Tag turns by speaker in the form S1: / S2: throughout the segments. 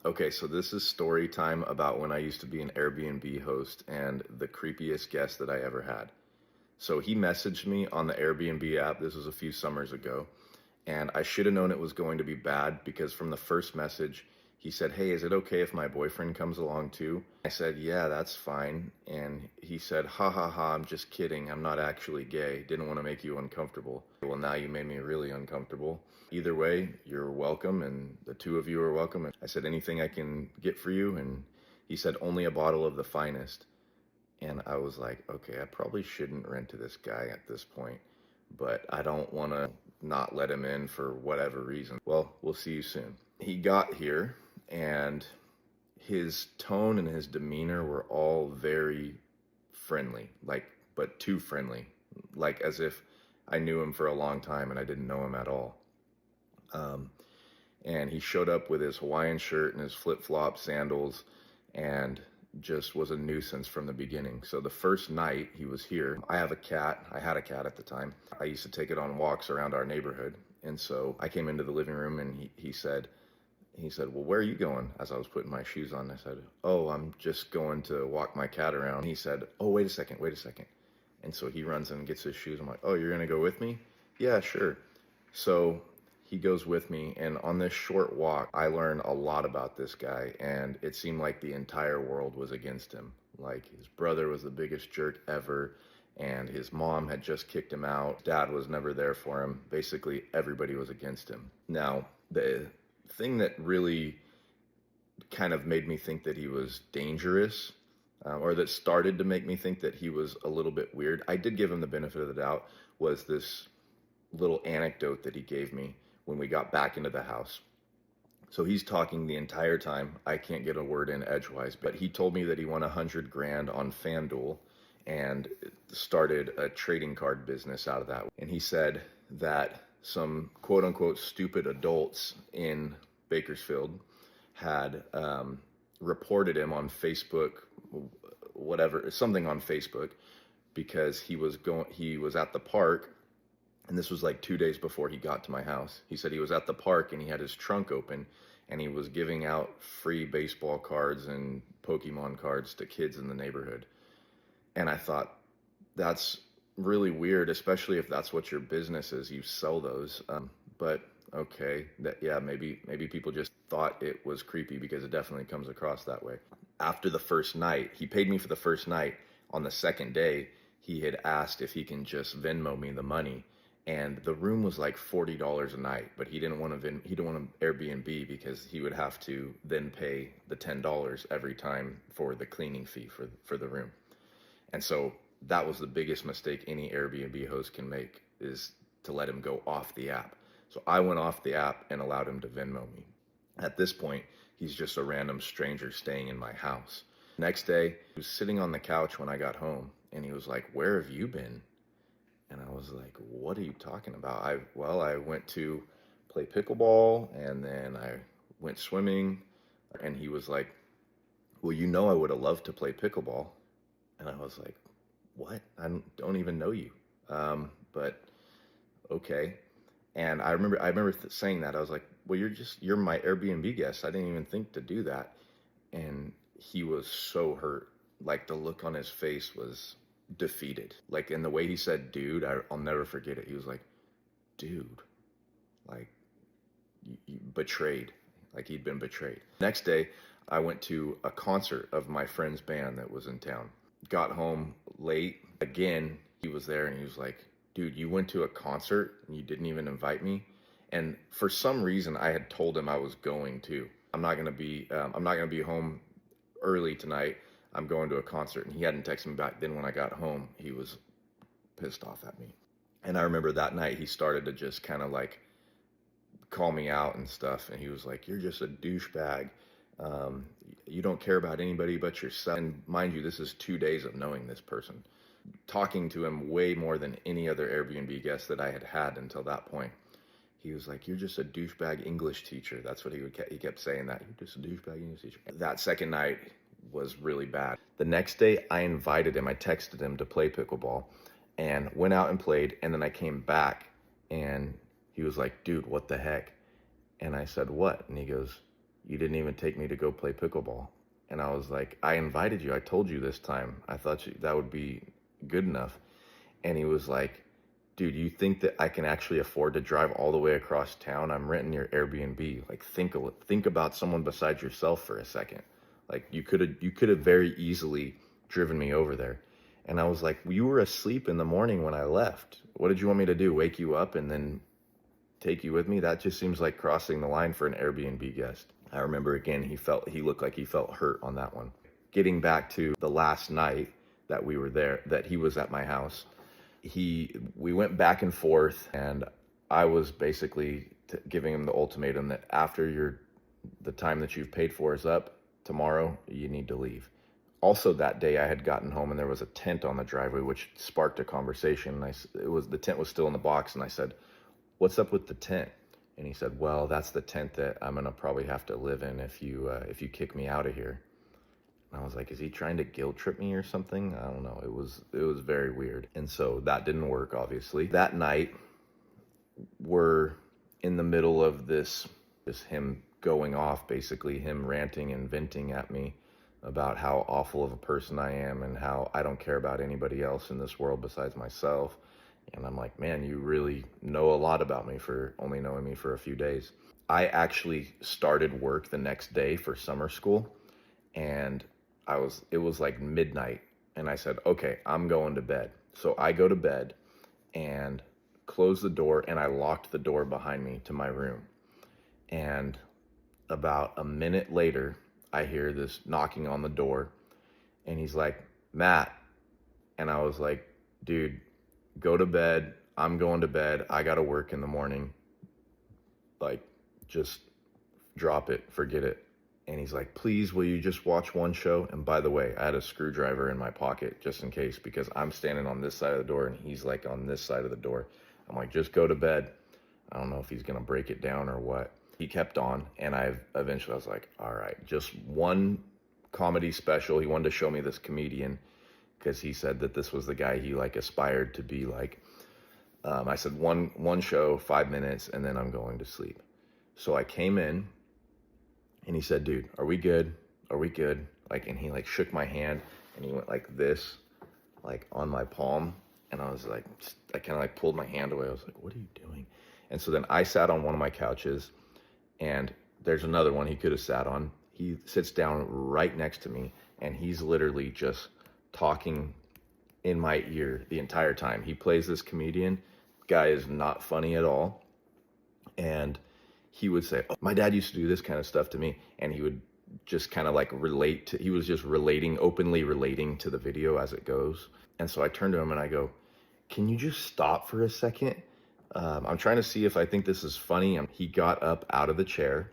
S1: Okay, so this is story time about when I used to be an Airbnb host and the creepiest guest that I ever had. So he messaged me on the Airbnb app. This was a few summers ago. And I should have known it was going to be bad because from the first message, he said, "Hey, is it okay if my boyfriend comes along too?" I said, "Yeah, that's fine." And he said, "Ha ha ha, I'm just kidding. I'm not actually gay. Didn't want to make you uncomfortable." Well, now you made me really uncomfortable. Either way, you're welcome, and the two of you are welcome. And I said, "Anything I can get for you?" And he said, "Only a bottle of the finest." And I was like, okay, I probably shouldn't rent to this guy at this point, but I don't want to not let him in for whatever reason. Well, we'll see you soon. He got here, and his tone and his demeanor were all very friendly, like, but too friendly, like as if I knew him for a long time and I didn't know him at all. Um, and he showed up with his Hawaiian shirt and his flip-flop sandals and just was a nuisance from the beginning. So the first night he was here, I have a cat. I had a cat at the time. I used to take it on walks around our neighborhood. And so I came into the living room and he said, "Well, where are you going?" As I was putting my shoes on, I said, "Oh, I'm just going to walk my cat around." He said, "Oh, wait a second, wait a second." And so he runs in and gets his shoes. I'm like, "Oh, you're going to go with me?" "Yeah, sure." So he goes with me, and on this short walk, I learned a lot about this guy, and it seemed like the entire world was against him. Like, his brother was the biggest jerk ever, and his mom had just kicked him out. Dad was never there for him. Basically, everybody was against him. Now, the thing that really kind of made me think that he was dangerous, or that started to make me think that he was a little bit weird, I did give him the benefit of the doubt, was this little anecdote that he gave me when we got back into the house. So he's talking the entire time. I can't get a word in edgewise, but he told me that he won 100 grand on FanDuel and started a trading card business out of that. And he said that some quote unquote stupid adults in Bakersfield had reported him on Facebook, whatever, something on Facebook, because he was at the park, and this was like 2 days before he got to my house. He said he was at the park and he had his trunk open and he was giving out free baseball cards and Pokemon cards to kids in the neighborhood. And I thought, that's really weird, especially if that's what your business is. You sell those. But okay, that, yeah, maybe people just thought it was creepy because it definitely comes across that way. After the first night, he paid me for the first night. On the second day, he had asked if he can just Venmo me the money, and the room was like $40 a night, but he didn't want to Airbnb because he would have to then pay the $10 every time for the cleaning fee for the room. And so that was the biggest mistake any Airbnb host can make, is to let him go off the app. So I went off the app and allowed him to Venmo me. At this point, he's just a random stranger staying in my house. Next day, he was sitting on the couch when I got home and he was like, "Where have you been?" And I was like, "What are you talking about?" I went to play pickleball and then I went swimming. And he was like, "Well, I would have loved to play pickleball." And I was like, "What? I don't even know you." But okay. And I remember saying that. I was like, "Well, you're my Airbnb guest. I didn't even think to do that." And he was so hurt. Like, the look on his face was defeated. Like, in the way he said, "Dude," I'll never forget it. He was like, "Dude, like, you betrayed." Like, he'd been betrayed. Next day, I went to a concert of my friend's band that was in town. Got home late. Again, he was there and he was like, "Dude, you went to a concert and you didn't even invite me?" And for some reason, I had told him I was going to. I'm not gonna be home early tonight. I'm going to a concert. And he hadn't texted me back. Then when I got home, he was pissed off at me. And I remember that night he started to just kind of like call me out and stuff. And he was like, "You're just a douchebag. Um, you don't care about anybody but yourself." And mind you, this is 2 days of knowing this person, talking to him way more than any other Airbnb guest that I had had until that point. He was like, "You're just a douchebag English teacher." That's what he kept saying, that "You're just a douchebag English teacher." That second night was really bad. The next day, I invited him. I texted him to play pickleball, and went out and played. And then I came back, and he was like, "Dude, what the heck?" And I said, "What?" And he goes, You didn't even take me to go play pickleball. And I was like, I invited you. I told you this time. I thought that would be good enough. And he was like, dude, you think that I can actually afford to drive all the way across town? I'm renting your Airbnb. Like, think about someone besides yourself for a second. Like, you could have very easily driven me over there. And I was like, you were asleep in the morning when I left. What did you want me to do? Wake you up and then take you with me? That just seems like crossing the line for an Airbnb guest. I remember again, he looked like he felt hurt on that one. Getting back to the last night that we were there, that he was at my house, we went back and forth, and I was basically giving him the ultimatum that after the time that you've paid for is up, tomorrow you need to leave. Also that day I had gotten home and there was a tent on the driveway, which sparked a conversation. The tent was still in the box, and I said, "What's up with the tent?" And he said, "Well, that's the tent that I'm gonna probably have to live in if you kick me out of here." And I was like, is he trying to guilt trip me or something? I don't know. It was very weird. And so that didn't work, obviously. That night, we're in the middle of this, just him going off, basically him ranting and venting at me about how awful of a person I am and how I don't care about anybody else in this world besides myself. And I'm like, man, you really know a lot about me for only knowing me for a few days. I actually started work the next day for summer school, and it was like midnight, and I said, okay, I'm going to bed. So I go to bed and close the door, and I locked the door behind me to my room. And about a minute later, I hear this knocking on the door, and he's like, "Matt." And I was like, dude, go to bed. I'm going to bed. I got to work in the morning. Like, just drop it, forget it. And he's like, "Please, will you just watch one show?" And by the way, I had a screwdriver in my pocket just in case, because I'm standing on this side of the door and he's like on this side of the door. I'm like, just go to bed. I don't know if he's going to break it down or what. He kept on, and I was like, all right, just one comedy special. He wanted to show me this comedian because he said that this was the guy he like aspired to be like. I said one show, 5 minutes, and then I'm going to sleep. So I came in, and he said, "Dude, are we good? Are we good?" Like, and he like shook my hand, and he went like this, like on my palm. And I was like, I kind of like pulled my hand away. I was like, what are you doing? And so then I sat on one of my couches, and there's another one he could have sat on. He sits down right next to me, and he's literally just talking in my ear the entire time. He plays this comedian. Guy is not funny at all. And he would say, "Oh, my dad used to do this kind of stuff to me." And he would just kind of like he was just openly relating to the video as it goes. And so I turned to him and I go, "Can you just stop for a second? I'm trying to see if I think this is funny." And he got up out of the chair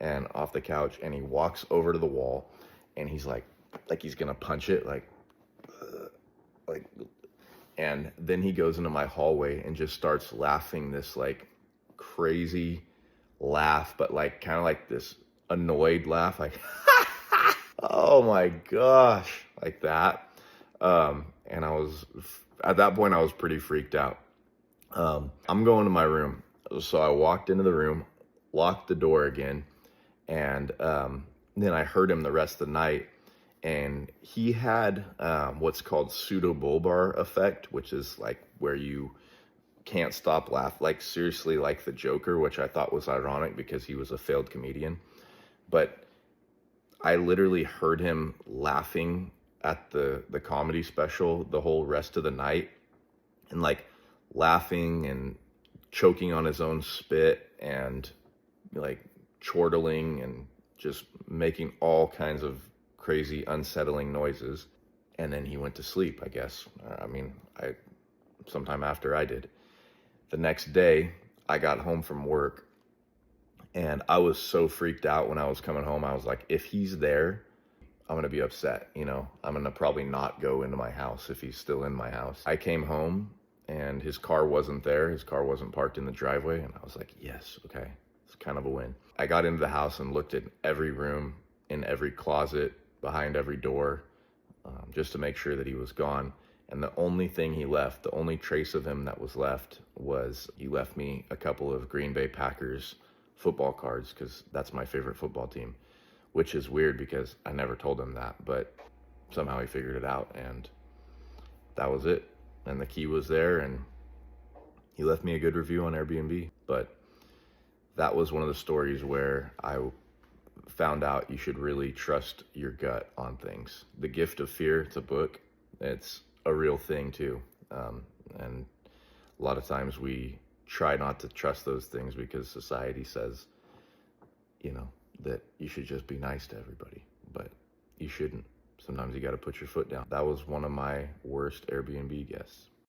S1: and off the couch, and he walks over to the wall, and he's like he's gonna punch it, like, and then he goes into my hallway and just starts laughing this like crazy laugh, but like kind of like this annoyed laugh, like oh my gosh, like that. And at that point I was pretty freaked out. I'm going to my room. So I walked into the room, locked the door again, and then I heard him the rest of the night. And he had what's called pseudobulbar effect, which is like where you can't stop laugh, like seriously like the Joker, which I thought was ironic because he was a failed comedian. But I literally heard him laughing at the comedy special the whole rest of the night, and like laughing and choking on his own spit and like chortling and just making all kinds of crazy unsettling noises. And then he went to sleep, I guess. I mean, sometime after I did. The next day I got home from work, and I was so freaked out when I was coming home. I was like, if he's there, I'm going to be upset. I'm going to probably not go into my house if he's still in my house. I came home and his car wasn't there. His car wasn't parked in the driveway. And I was like, yes, okay. It's kind of a win. I got into the house and looked at every room, in every closet, behind every door, just to make sure that he was gone. And the only thing he left, the only trace of him that was left, was he left me a couple of Green Bay Packers football cards because that's my favorite football team, which is weird because I never told him that, but somehow he figured it out, and that was it. And the key was there, and he left me a good review on Airbnb. But that was one of the stories where I found out you should really trust your gut on things. The Gift of Fear, it's a book. It's a real thing too. And a lot of times we try not to trust those things because society says, that you should just be nice to everybody, but you shouldn't. Sometimes you got to put your foot down. That was one of my worst Airbnb guests.